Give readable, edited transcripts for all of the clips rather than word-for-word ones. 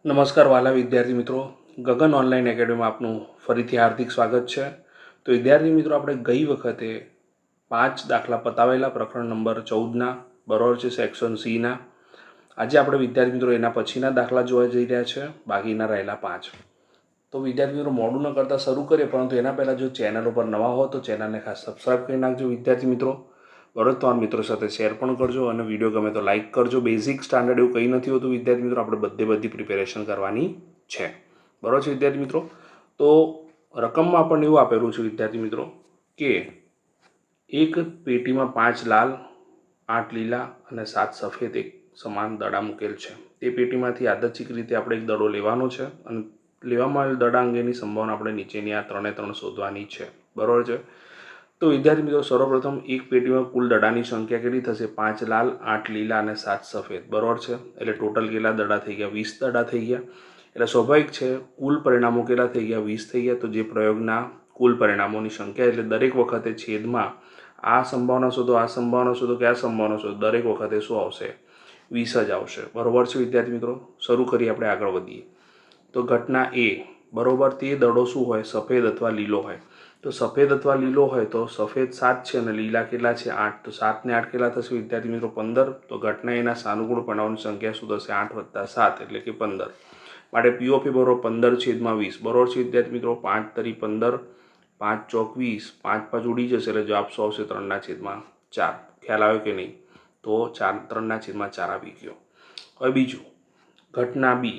નમસ્કાર વાલા વિદ્યાર્થી મિત્રો, ગગન ઓનલાઈન એકેડમીમાં આપનું ફરીથી હાર્દિક સ્વાગત છે. તો વિદ્યાર્થી મિત્રો, આપણે ગઈ વખતે 5 દાખલા પતાવેલા પ્રકરણ નંબર 14ના, બરોબર છે, સેક્શન સીના. આજે આપણે વિદ્યાર્થી મિત્રો એના પછીના દાખલા જોવા જઈ રહ્યા છે, બાકીના રહેલા 5. તો વિદ્યાર્થી મિત્રો, મોડું ન કરતાં શરૂ કરીએ, પરંતુ એના પહેલાં જો ચેનલ ઉપર નવા હો તો ચેનલને ખાસ સબસ્ક્રાઈબ કરી નાખજો વિદ્યાર્થી મિત્રો. બરોબર, તમારા મિત્રો સાથે શેર પણ કરજો અને વિડીયો ગમે તો લાઇક કરજો. બેઝિક સ્ટાન્ડર્ડ એવું કંઈ નથી હોતું વિદ્યાર્થી મિત્રો, આપણે બધી પ્રિપેરેશન કરવાની છે. બરોબર છે વિદ્યાર્થી મિત્રો. તો રકમમાં આપણને એવું આપેલું છે વિદ્યાર્થી મિત્રો કે એક પેટીમાં 5 લાલ, 8 લીલા અને 7 સફેદ એક સમાન દડા મૂકેલ છે. તે પેટીમાંથી યાદચ્છિક રીતે આપણે એક દડો લેવાનો છે અને લેવામાં આવેલ દડા અંગેની સંભાવના આપણે નીચેની આ 3 શોધવાની છે. બરોબર છે. તો વિદ્યાર્થી મિત્રો, સર્વપ્રથમ એક પેટીમાં કુલ દડાની સંખ્યા કેટલી થશે? 5 લાલ, 8 લીલા અને 7 સફેદ. બરોબર છે. એટલે ટોટલ કેટલા દડા થઈ ગયા? 20 દડા થઈ ગયા. એટલે સ્વાભાવિક છે કુલ પરિણામો કેટલા થઈ ગયા? 20 થઈ ગયા. તો જે પ્રયોગના કુલ પરિણામોની સંખ્યા, એટલે દરેક વખતે છેદમાં આ સંભાવના શોધો, આ સંભાવના શોધો કે આ સંભાવના શોધો, દરેક વખતે શું આવશે? 20 જ આવશે. બરોબર છે વિદ્યાર્થી મિત્રો. શરૂ કરીએ, આપણે આગળ વધીએ. તો ઘટના એ, બરોબર, તે દડો શું હોય? સફેદ અથવા લીલો હોય. તો સફેદ અથવા લીલો હોય તો સફેદ 7 છે અને લીલા કેટલા છે? 8. તો 7 ને 8 કેટલા થશે વિદ્યાર્થી મિત્રો? 15. તો ઘટના એના સાનુકૂળ પરિણામોની સંખ્યા શું થશે? 8 + 7 એટલે કે 15. માટે પી ઓફ એ બરોબર 15/20. બરોબર છે વિદ્યાર્થી મિત્રો. 5 તરી 15, 5 ચોક 20, 5 5 ઉડી જશે એટલે જવાબ શું આવશે? 3/4. ખ્યાલ આવ્યો કે નહીં? તો 3/4 આવી ગયો. હવે બીજું, ઘટના બી,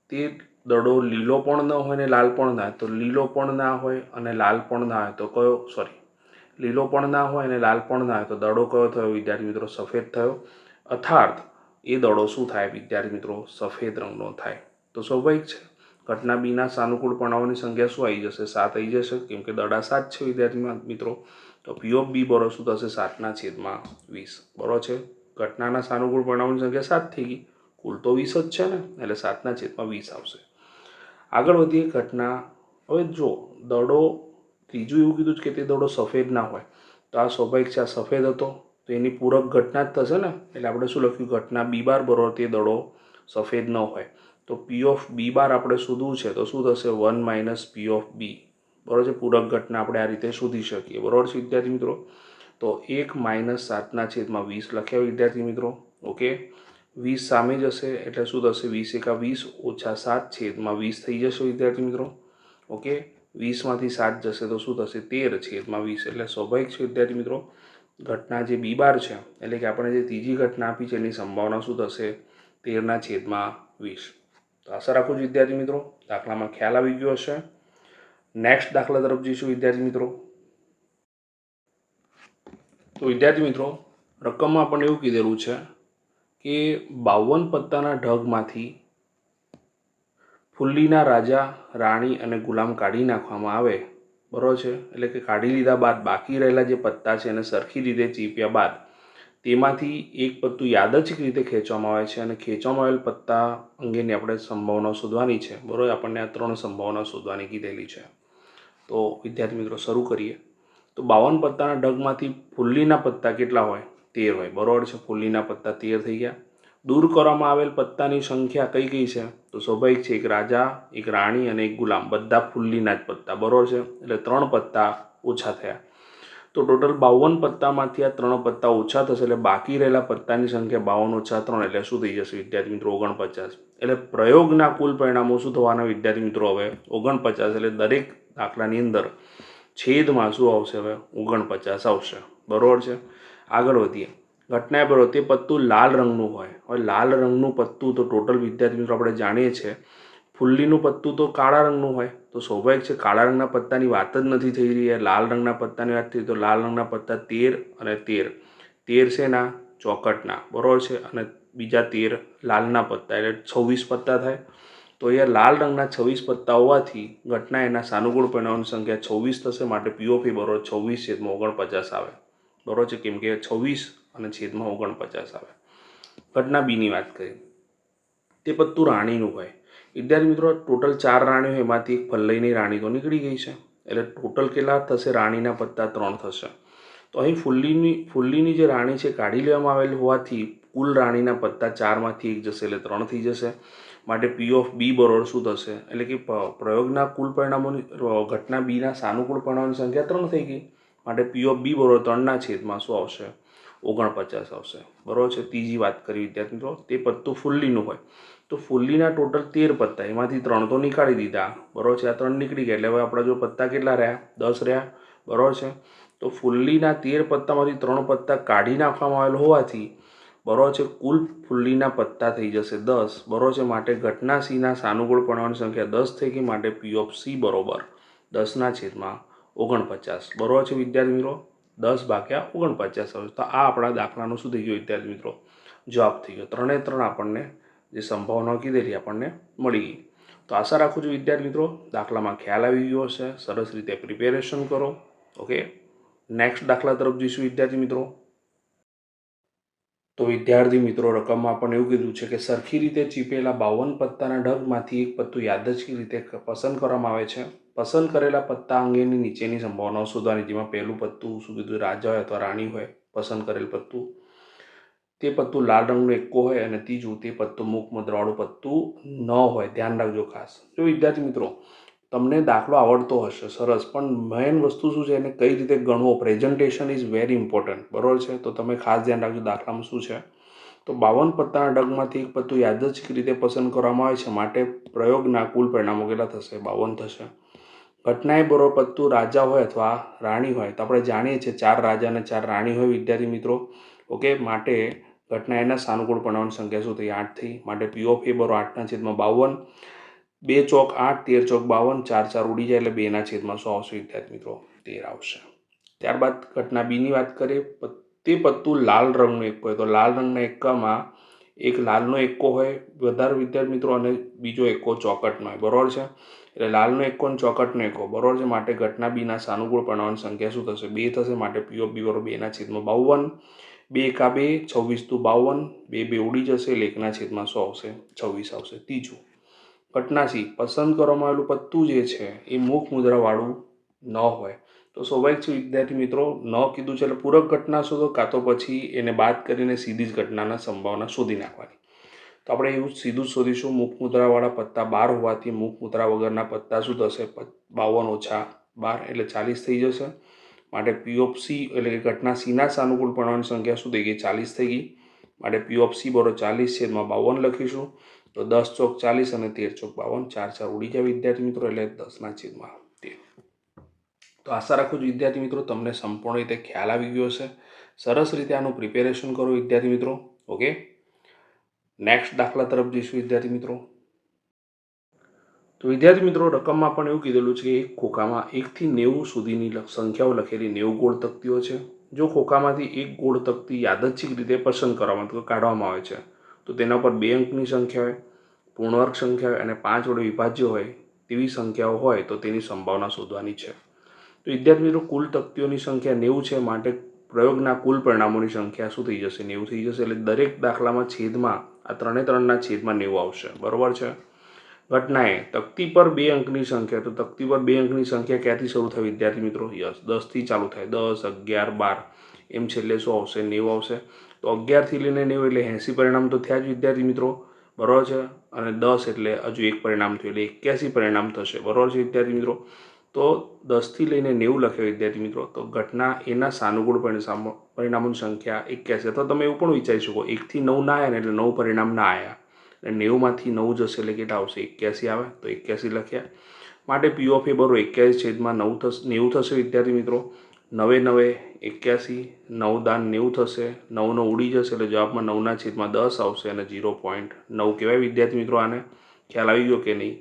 તે દડો લીલો પણ ન હોય ને લાલ પણ ના હોય. તો લીલો પણ ના હોય અને લાલ પણ ના હોય તો કયો? લીલો પણ ના હોય અને લાલ પણ ના હોય તો દડો કયો થયો વિદ્યાર્થી મિત્રો? સફેદ થયો. અર્થાત એ દડો શું થાય વિદ્યાર્થી મિત્રો? સફેદ રંગનો થાય. તો સ્વાભાવિક છે ઘટના બીના સાનુકૂળ પરિણામોની સંખ્યા શું આવી જશે? 7 આવી જશે, કેમ કે દડા 7 છે વિદ્યાર્થી મિત્રો. તો પી ઓફ બી બરોબર શું થશે? 7/20. બરોબર છે. ઘટનાના સાનુકૂળ પરિણામોની સંખ્યા 7 થઈ ગઈ, કુલ તો 20 જ છે ને, એટલે 7/20 આવશે. આગળ વધીએ. ઘટના, હવે જો દડો, ત્રીજું એવું કીધું કે તે દડો સફેદ ના હોય. તો આ સ્વાભાવિક છે, આ સફેદ હતો તો એની પૂરક ઘટના જ થશે ને. એટલે આપણે શું લખ્યું? ઘટના બી બાર બરોબર તે દડો સફેદ ન હોય. તો પી ઓફ બી બાર આપણે શોધવું છે તો શું થશે? 1 - પી ઓફ બી. બરોબર છે. પૂરક ઘટના આપણે આ રીતે શોધી શકીએ. બરોબર છે વિદ્યાર્થી મિત્રો. તો 1 - 7/20 લખ્યા વિદ્યાર્થી મિત્રો. ઓકે. 20 સામે જશે એટલે શું થશે? 20 × 20 - 7/20 થઈ જશે વિદ્યાર્થી મિત્રો. ઓકે. 20માંથી 7 જશે તો શું થશે? 13/20. એટલે સ્વાભાવિક છે વિદ્યાર્થી મિત્રો, ઘટના જે બી બાર છે, એટલે કે આપણે જે ત્રીજી ઘટના આપી છે એની સંભાવના શું થશે? 13/20. તો આશા રાખું છું વિદ્યાર્થી મિત્રો દાખલામાં ખ્યાલ આવી ગયો હશે. નેક્સ્ટ દાખલા તરફ જઈશું વિદ્યાર્થી મિત્રો. તો વિદ્યાર્થી મિત્રો, રકમમાં આપણને એવું કીધેલું છે કે 52 પત્તાના ઢગમાંથી ફુલ્લીના રાજા, રાણી અને ગુલામ કાઢી નાખવામાં આવે. બરોબર છે. એટલે કે કાઢી લીધા બાદ બાકી રહેલા જે પત્તા છે એને સરખી રીતે ચીપ્યા બાદ તેમાંથી એક પત્તું યાદચ્છિક રીતે ખેંચવામાં આવે છે અને ખેંચવામાં આવેલ પત્તા અંગેની આપણે સંભાવના શોધવાની છે. બરોબર. આપણને આ 3 સંભાવના શોધવાની કીધેલી છે. તો વિદ્યાર્થી મિત્રો શરૂ કરીએ. તો 52 પત્તાના ઢગમાંથી ફુલ્લીના પત્તા કેટલા હોય? 13 હોય. બરોબર છે. ફુલ્લીના પત્તા 13 થઈ ગયા. દૂર કરવામાં આવેલ પત્તાની સંખ્યા કઈ કઈ છે? તો સ્વાભાવિક છે, એક રાજા, એક રાણી અને એક ગુલામ, બધા ફુલ્લીના જ પત્તા. બરોબર છે. એટલે 3 પત્તા ઓછા થયા. તો ટોટલ 52 પત્તામાંથી આ 3 પત્તા ઓછા થશે એટલે બાકી રહેલા પત્તાની સંખ્યા 52 - 3 એટલે શું થઈ જશે વિદ્યાર્થી મિત્રો? 49. એટલે પ્રયોગના કુલ પરિણામો શું થવાના વિદ્યાર્થી મિત્રો? હવે 49. એટલે દરેક દાખલાની અંદર છેદમાં શું આવશે? હવે 49 આવશે. બરોબર છે. આગળ વધીએ. ઘટના બરોબર તે પત્તું લાલ રંગનું હોય. હવે લાલ રંગનું પત્તું તો ટોટલ વિદ્યાર્થી મિત્રો આપણે જાણીએ છીએ ફુલ્લીનું પત્તું તો કાળા રંગનું હોય. તો સ્વાભાવિક છે કાળા રંગના પત્તાની વાત જ નથી થઈ રહી. લાલ રંગના પત્તાની વાત થઈ તો લાલ રંગના પત્તા 13 અને 13. 13 છે ના ચોકટના. બરોબર છે. અને બીજા 13 લાલના પત્તા એટલે 26 પત્તા થાય. તો અહીંયા લાલ રંગના 26 પત્તા હોવાથી ઘટના એના સાનુકૂળ પરિણામોની સંખ્યા 26 થશે. માટે પી ઓફ એ બરોબર 26/49 આવે. બરોબર છે. કેમ કે 26 અને છેદમાં 49 આવે. ઘટના બીની વાત કરીએ. તે પત્તું રાણીનું હોય. વિદ્યાર્થી મિત્રો, ટોટલ 4 રાણીઓ, એમાંથી એક ફલ્લઈની રાણી તો નીકળી ગઈ છે. એટલે ટોટલ કેટલા થશે? રાણીના પત્તા 3 થશે. તો અહીં ફુલ્લીની જે રાણી છે કાઢી લેવામાં આવેલી હોવાથી કુલ રાણીના પત્તા 4માંથી 1 જશે એટલે 3 થઈ જશે. માટે પી ઓફ બી બરોબર શું થશે, એટલે કે પ્રયોગના કુલ પરિણામોની ઘટના બીના સાનુકૂળ પરિણામોની સંખ્યા 3 થઈ ગઈ. માટે પી ઓફ બી બરોબર 3ના છેદમાં શું આવશે, 49 આવશે. બરોબર છે. ત્રીજી વાત કરી વિદ્યાર્થી મિત્રો, તે પત્તું ફુલ્લીનું હોય તો ફુલ્લીના ટોટલ 13 પત્તા, એમાંથી 3 તો નીકાળી દીધા. બરોબર છે. આ 3 નીકળી ગયા એટલે હવે આપણા જો પત્તા કેટલા રહ્યા, 10 રહ્યા. બરોબર છે. તો ફુલ્લીના 13 પત્તામાંથી 3 પત્તા કાઢી નાખવામાં આવેલ હોવાથી બરોબર છે કુલ ફુલ્લીના પત્તા થઈ જશે 10. બરોબર છે. માટે ઘટના સીના સાનુકૂળ પરિણામોની સંખ્યા 10 થઈ ગઈ. માટે પી ઓફ સી બરોબર 10ના છેદમાં 49. બરોબર છે વિદ્યાર્થી મિત્રો, 10/49 આવશે. તો આ આપણા દાખલાનું શું થઈ ગયું વિદ્યાર્થી મિત્રો, જવાબ થઈ ગયો. 3 આપણને જે સંભાવનાઓ કીધેલી આપણને મળી ગઈ. તો આશા રાખું છું વિદ્યાર્થી મિત્રો દાખલામાં ખ્યાલ આવી ગયો હશે. સરસ રીતે પ્રિપેરેશન કરો. ઓકે, નેક્સ્ટ દાખલા તરફ જઈશું વિદ્યાર્થી મિત્રો. તો વિદ્યાર્થી મિત્રો રકમમાં આપણને એવું કીધું છે કે સરખી રીતે ચીપેલા 52 પત્તાના ઢગમાંથી એક પત્તું યાદચ્છિક રીતે પસંદ કરવામાં આવે છે. પસંદ કરેલા પત્તા અંગેની નીચેની સંભાવનાઓ શોધવાની, જેમાં પહેલું પત્તું શું કીધું, રાજા હોય અથવા રાણી હોય પસંદ કરેલ પત્તું, તે પત્તું લાલ રંગનું એક્કો હોય, અને ત્રીજું તે પત્તું મુખ મુદ્રાવાળું પત્તું ન હોય. ધ્યાન રાખજો ખાસ. જો વિદ્યાર્થી મિત્રો તમને દાખલો આવડતો હશે સરસ, પણ મેઇન વસ્તુ શું છે એને કઈ રીતે ગણવો, પ્રેઝન્ટેશન ઇઝ વેરી ઇમ્પોર્ટન્ટ. બરોબર છે. તો તમે ખાસ ધ્યાન રાખજો દાખલામાં શું છે. તો 52 પત્તાના ઢગમાંથી એક પત્તું યાદચ્છિક રીતે પસંદ કરવામાં આવે છે. માટે પ્રયોગના કુલ પરિણામો કેટલા થશે, 52 થશે. ઘટનાએ બરોબર પત્તું રાજા હોય અથવા રાણી હોય તો આપણે જાણીએ છીએ 4 રાજા અને 4 રાણી હોય વિદ્યાર્થી મિત્રો. ઓકે, માટે ઘટના એના સાનુકૂળ પરિણામોની સંખ્યા શું થઈ, 8 થઈ. માટે પી ઓફ એ બરોબર 8/52. 2 ચોક 8, 13 ચોક 52, 4 4 ઉડી જાય એટલે 2ના છેદમાં શું આવશે વિદ્યાર્થી મિત્રો, 13 આવશે. ત્યારબાદ ઘટના બીની વાત કરીએ. તે પત્તું લાલ રંગનું એક્કો હોય તો લાલ રંગના એક્કામાં એક લાલનો એક્કો હોય વધારે વિદ્યાર્થી મિત્રો, અને બીજો એક્કો ચોકટનો હોય. બરોબર છે. એટલે લાલનો એક્કો અને ચોકટનો એક્કો. બરોબર છે. માટે ઘટના બીના સાનુકૂળ પરિણામોની સંખ્યા શું થશે, 2 થશે. માટે પી ઓફ બી બરોબર 2/52. 2 એકા 2, 26 દુ 52, 2 2 ઉડી જશે એટલે 1ના છેદમાં શું આવશે, 26 આવશે. ત્રીજું ઘટના સી, પસંદ કરવામાં આવેલું પત્તું જે છે એ મુખ મુદ્રાવાળું ન હોય. તો સ્વાભાવિક છે વિદ્યાર્થી મિત્રો, ન કીધું છે એટલે પૂરક ઘટના શોધો, કાં તો પછી એને બાદ કરીને સીધી જ ઘટનાના સંભાવના શોધી નાખવાની. તો આપણે એવું સીધું જ શોધીશું. મુખ મુદ્રાવાળા પત્તા 12 હોવાથી મુખ મુદ્રા વગરના પત્તા શું થશે, 52 ઓછા 12 એટલે 40 થઈ જશે. માટે પી ઓફ સી એટલે કે ઘટના સીના સાનુકૂળ પરિણામોની સંખ્યા શું થઈ ગઈ, 40 થઈ ગઈ. માટે પી ઓફ સી બરોબર 40/52 લખીશું. તો 10 ચોક 40 અને 13 ચોક 52, 4 4 ઉડી જાય વિદ્યાર્થી મિત્રો, એટલે 10ના છેદમાં 13. તો આશા રાખું છું વિદ્યાર્થી મિત્રો તમને સંપૂર્ણ રીતે ખ્યાલ આવી ગયો હશે. સરસ રીતે આનું પ્રિપેરેશન કરો વિદ્યાર્થી મિત્રો. ઓકે, નેક્સ્ટ દાખલા તરફ જઈશું વિદ્યાર્થી મિત્રો. તો વિદ્યાર્થી મિત્રો રકમમાં પણ એવું કીધેલું છે કે એક ખોખામાં 1 થી 90 સુધીની સંખ્યાઓ લખેલી 90 ગોળ તકતીઓ છે. જો ખોખામાંથી એક ગોળ તકતી યાદચ્છિક રીતે પસંદ કરવામાં કાઢવામાં આવે છે તો તેના પર 2 અંકની સંખ્યા હોય, પૂર્ણવર્ગ સંખ્યા હોય અને 5 વડે વિભાજ્ય હોય તેવી સંખ્યાઓ હોય તો તેની સંભાવના શોધવાની છે. તો વિદ્યાર્થી મિત્રો કુલ તકતીઓની સંખ્યા 90 છે. માટે પ્રયોગના કુલ પરિણામોની સંખ્યા શું થઈ જશે, 90 થઈ જશે. એટલે દરેક દાખલામાં છેદમાં આ 3ના છેદમાં 90 આવશે. બરોબર છે. ઘટનાએ તકતી પર 2 અંકની સંખ્યા, તો તકતી પર 2 અંકની સંખ્યા ક્યાંથી શરૂ થાય વિદ્યાર્થી મિત્રો, યસ 10 થી ચાલુ થાય. 10, 11, 12 એમ છેલ્લે શું આવશે, 90 આવશે. તો 11 થી લઈને 90 એટલે 80 પરિણામ તો થયા જ વિદ્યાર્થી મિત્રો. બરોબર છે. અને 10 એટલે હજુ એક પરિણામ થયું એટલે 81 પરિણામ થશે. બરોબર છે વિદ્યાર્થી મિત્રો. તો 10 થી લઈને 90 લખ્યા વિદ્યાર્થી મિત્રો. તો ઘટના એના સાનુકૂળ પરિણામોની સંખ્યા 81. અથવા તમે એવું પણ વિચારી શકો 1 થી 9 ના આવ્યા ને એટલે 9 પરિણામ ના આવ્યા, એટલે 90માંથી 9 જશે એટલે કેટલા આવશે, 81 આવે. તો 81 લખ્યા. માટે પી ઓફ એ બરોબર 81/9 થશે, 90 થશે વિદ્યાર્થી મિત્રો. 9 9 81, 9 દાન 90 થશે. 9 9 ઉડી જશે એટલે જવાબમાં 9ના છેદમાં 10 આવશે અને 0.9 કહેવાય વિદ્યાર્થી મિત્રો. આને ખ્યાલ આવી ગયો કે નહીં?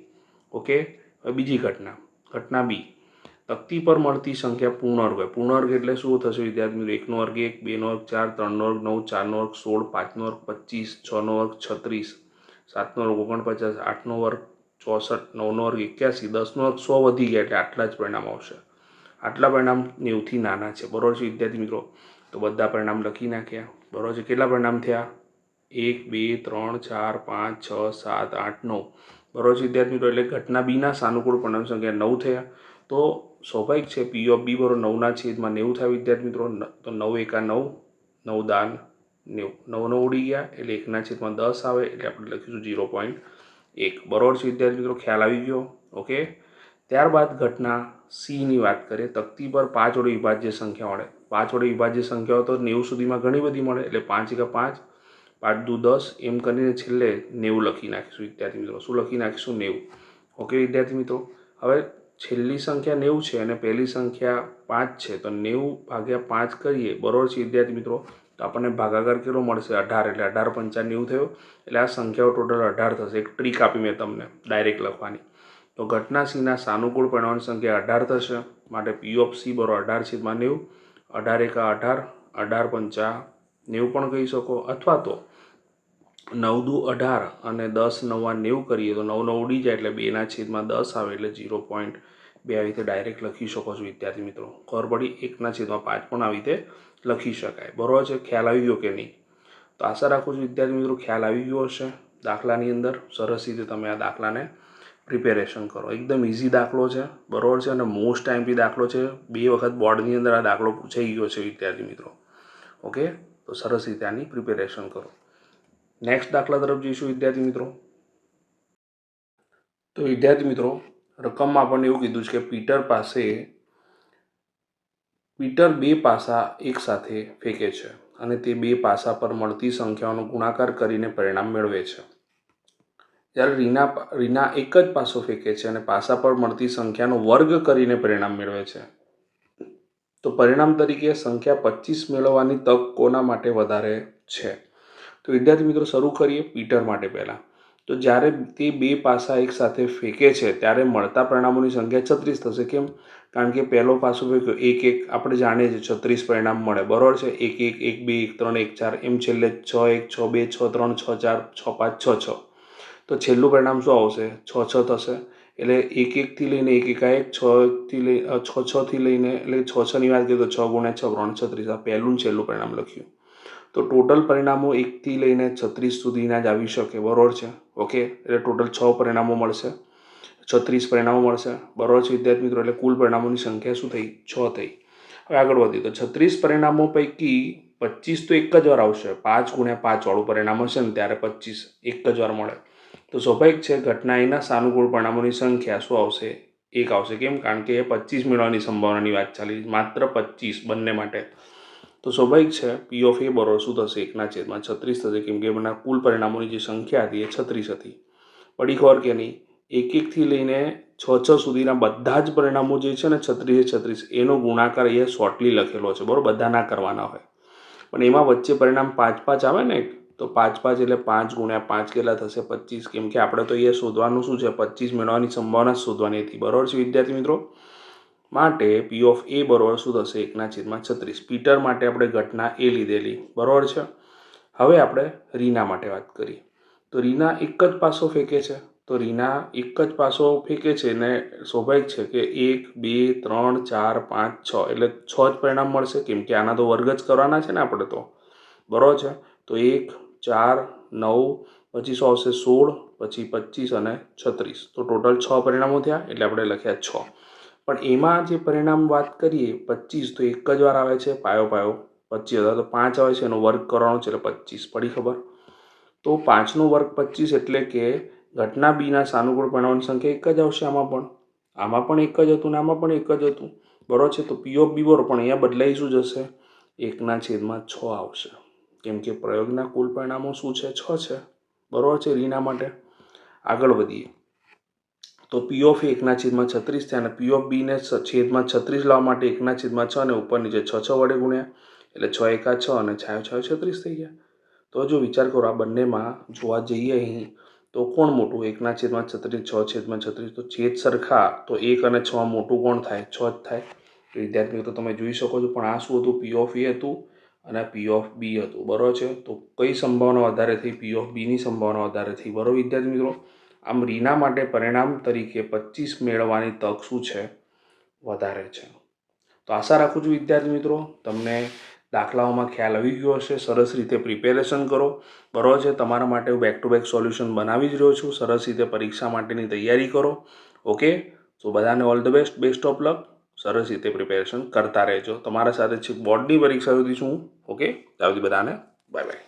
ઓકે, હવે બીજી ઘટના બી, તકતી પર મળતી સંખ્યા પૂર્ણવર્ગ હોય. પૂર્ણવર્ગ એટલે શું થશે વિદ્યાર્થી મિત્રો, 1નો વર્ગ 1, 2નો વર્ગ 4, 3નો વર્ગ 9, 4નો વર્ગ 16, 5નો વર્ગ 25, 6નો વર્ગ 36, 7નો વર્ગ 49, 8નો વર્ગ 64, 9નો વર્ગ 81, 10નો વર્ગ 100 વધી ગયા એટલે આટલા જ પરિણામ આવશે. આટલા પરિણામ 90થી નાના છે. બરોબર છે વિદ્યાર્થી મિત્રો. તો બધા પરિણામ લખી નાખ્યા. બરોબર છે. કેટલા પરિણામ થયા, 1 2 3 4 5 6 7 8 9. બરોબર છે વિદ્યાર્થી મિત્રો. એટલે ઘટના બીના સાનુકૂળ પરિણામ સંખ્યા 9 થયા. તો સ્વાભાવિક છે પી ઓફ બી બરોબર 9ના છેદમાં 90 થાય વિદ્યાર્થી મિત્રો. તો 9 એકા 9, 9 દાન 90, 9 9 ઉડી ગયા એટલે 1ના છેદમાં 10 આવે એટલે આપણે લખીશું 0.9. 1 બરાબર છે વિદ્યાર્થી મિત્રો, ખ્યાલ આવી ગયો? ઓકે. ત્યારબાદ ઘટના સીની વાત કરીએ. તકતી પર 5 વડે વિભાજ્ય સંખ્યા મળે. 5 વડે વિભાજ્ય સંખ્યાઓ તો 90 સુધીમાં ઘણી બધી મળે, એટલે 5 એકા 5, 5 દુ 10, એમ કરીને છેલ્લે 90 લખી નાખીશું વિદ્યાર્થી મિત્રો. શું લખી નાખીશું? 90. ઓકે વિદ્યાર્થી મિત્રો. હવે છેલ્લી સંખ્યા 90 છે અને પહેલી સંખ્યા 5 છે, તો 90 ભાગ્યા 5 કરીએ બરાબર છે વિદ્યાર્થી મિત્રો, તો આપણને ભાગાકાર કેટલો મળશે? 18. એટલે 18 પંચા 90 થયો. એટલે આ સંખ્યાઓ ટોટલ 18 થશે. એક ટ્રીક આપી મેં તમને ડાયરેક્ટ લખવાની. તો ઘટના સીના સાનુકૂળ પરિણામની સંખ્યા 18 થશે. માટે પી ઓફ સી બરાબર 18/90. 18 એકા 18, 18 પંચા 90 પણ કહી શકો, અથવા તો 9 દુ 18 અને 10 નવા 90 કરીએ તો 9 9 ઉડી જાય એટલે 2/10 આવે એટલે 0.2 આવી રીતે ડાયરેક્ટ લખી શકો છો વિદ્યાર્થી મિત્રો. ખબર પડી? 1/5 પણ આવી રીતે લખી શકાય. બરાબર છે? ખ્યાલ આવી ગયો કે નહીં? તો આશા રાખું છું વિદ્યાર્થી મિત્રો ખ્યાલ આવી ગયો હશે. દાખલાની અંદર સરસ રીતે તમે આ દાખલાને પ્રિપેરેશન કરો. એકદમ ઇઝી દાખલો છે, બરાબર છે, અને મોસ્ટ ટાઈમથી દાખલો છે. 2 વખત બોર્ડની અંદર આ દાખલો પૂછાઈ ગયો છે વિદ્યાર્થી મિત્રો. ઓકે, તો સરસ રીતે આની પ્રિપેરેશન કરો. નેક્સ્ટ દાખલા તરફ જઈશું વિદ્યાર્થી મિત્રો. તો વિદ્યાર્થી મિત્રો, રકમમાં આપણને એવું કીધું છે કે પીટર 2 પાસા એક સાથે ફેંકે છે અને તે 2 પાસા પર મળતી સંખ્યાઓનો ગુણાકાર કરીને પરિણામ મેળવે છે. જ્યારે રીના એક જ પાસો ફેંકે છે અને પાસા પર મળતી સંખ્યાનો વર્ગ કરીને પરિણામ મેળવે છે. તો પરિણામ તરીકે સંખ્યા 25 મેળવવાની તક કોના માટે વધારે છે? તો વિદ્યાર્થી મિત્રો શરૂ કરીએ પીટર માટે પહેલાં. તો જ્યારે તે 2 પાસા એક સાથે ફેંકે છે ત્યારે મળતા પરિણામોની સંખ્યા 36 થશે. કેમ? કારણ કે પહેલો પાસો ફેંક્યો 1 1, આપણે જાણીએ છીએ 36 પરિણામ મળે. બરાબર છે? 1 1, 1 2, 1 3, 1 4, એમ છેલ્લે 6 1, 6 2, 6 3, 6 4, 6 5, 6 6. તો છેલ્લું પરિણામ શું આવશે? 6 6 થશે. એટલે 1 1 થી લઈને 1 1 6 6 થી લઈને, એટલે 6 6 ની વાત કરીએ તો 6 ગુણ્યા 6 3 36. આ પહેલું ને છેલ્લું પરિણામ લખ્યું. તો ટોટલ પરિણામો 1 થી લઈને 36 સુધીના જ આવી શકે. બરાબર છે? ઓકે, એટલે ટોટલ 6 પરિણામો મળશે, 36 પરિણામો મળશે. બરાબર છે વિદ્યાર્થી મિત્રો? એટલે કુલ પરિણામોની સંખ્યા શું થઈ? 6 થઈ. હવે આગળ વધીએ તો 36 પરિણામો પૈકી 25 તો એક જ વાર આવશે. 5 ગુણ્યા 5 વાળું પરિણામ હશે ને ત્યારે 25 એક જ વાર મળે. તો સ્વાભાવિક છે ઘટના એના સાનુકૂળ પરિણામોની સંખ્યા શું આવશે? 1 આવશે. કેમ? કારણ કે 25 મેળવવાની સંભાવનાની વાત ચાલી, માત્ર 25 બંને માટે. તો સ્વાભાવિક છે પી ઓફ એ બરોબર શું થશે? 1/36 થશે. કેમ કે એમના કુલ પરિણામોની જે સંખ્યા હતી એ 36 હતી. પડી ખબર કે નહીં? 1 1 થી લઈને 6 6 સુધીના બધા જ પરિણામો જે છે ને 36 36, એનો ગુણાકાર એ શોર્ટલી લખેલો છે. બરાબર? બધા ના કરવાના હોય, પણ એમાં વચ્ચે પરિણામ 5 5 આવે ને, તો 5 5 એટલે 5 ગુણ્યા 5 કેટલા થશે? 25. કેમ કે આપણે તો એ શોધવાનું શું છે? 25 મેળવવાની સંભાવના શોધવાની હતી. બરાબર છે વિદ્યાર્થી મિત્રો? માટે પી ઓફ એ બરોબર શું થશે? 1/36. પીટર માટે આપણે ઘટના એ લીધેલી. બરાબર છે? હવે આપણે રીના માટે વાત કરીએ. તો રીના એક જ પાસો ફેંકે છે. તો રીના એક જ પાસો ફેંકે છે ને સ્વાભાવિક છે કે 1 2 3 4 5 6, એટલે 6 જ પરિણામ મળશે. કેમ કે આના તો વર્ગ જ કરવાના છે ને આપણે તો. બરાબર છે? તો 1 4 9, પછી શું આવશે? 16, પછી 25 અને 36. તો ટોટલ 6 પરિણામો થયા, એટલે આપણે લખ્યા 6. પણ એમાં જે પરિણામ વાત કરીએ 25, તો એક જ વાર આવે છે. પાયો 25 હતા, તો 5 આવે છે, એનો વર્ગ કરવાનો છે એટલે 25. પડી ખબર? તો 5નો વર્ગ 25 એટલે કે ઘટના બીના સાનુકૂળ પરિણામોની સંખ્યા એક જ આવશે. આમાં પણ એક જ હતું ને આમાં પણ એક જ હતું. બરાબર છે? તો પી ઓફ બી બરોબર, પણ અહીંયા બદલાઈ શું જશે? 1/6 આવશે. કેમ કે પ્રયોગના કુલ પરિણામો શું છે? 6 છે. બરાબર છે? રીના માટે આગળ વધીએ તો પી ઓફ 1/36 થયા અને પી ઓફ બીને છેદમાં 36 લાવવા માટે 1/6 અને ઉપર નીચે 6 6 વડે ગુણ્યા, એટલે 6 એકા 6 અને 6 6 36 થઈ ગયા. તો જો વિચાર કરો આ બંનેમાં જોવા જઈએ અહીં તો કોણ મોટું? 1/36, 6/36. તો છેદ સરખા તો 1 અને 6 મોટું કોણ થાય? 6 જ થાય. તો વિદ્યાર્થી મિત્રો તમે જોઈ શકો છો. પણ આ શું હતું? પી ઓફ એ હતું અને પી ઓફ બી હતું. બરાબર છે? તો કઈ સંભાવના વધારે થઈ? પી ઓફ બીની સંભાવના વધારે થઈ. બરાબર વિદ્યાર્થી મિત્રો? આમ રીના માટે પરિણામ તરીકે 25 મેળવવાની તક શું છે? વધારે છે. તો આશા રાખું છું વિદ્યાર્થી મિત્રો તમને દાખલાઓમાં ખ્યાલ આવી ગયો હશે. સરસ રીતે પ્રિપેરેશન કરો. બરાબર છે? તમારા માટે હું બેક ટુ બેક સોલ્યુશન બનાવી જ રહ્યો છું. સરસ રીતે પરીક્ષા માટેની તૈયારી કરો. ઓકે, તો બધાને all the best, best of luck. સરસ રીતે પ્રિપેરેશન કરતા રહેજો. તમારા સાથે છે બોર્ડની પરીક્ષા સુધી છું. ઓકે, ત્યાં સુધી બધાને બાય બાય.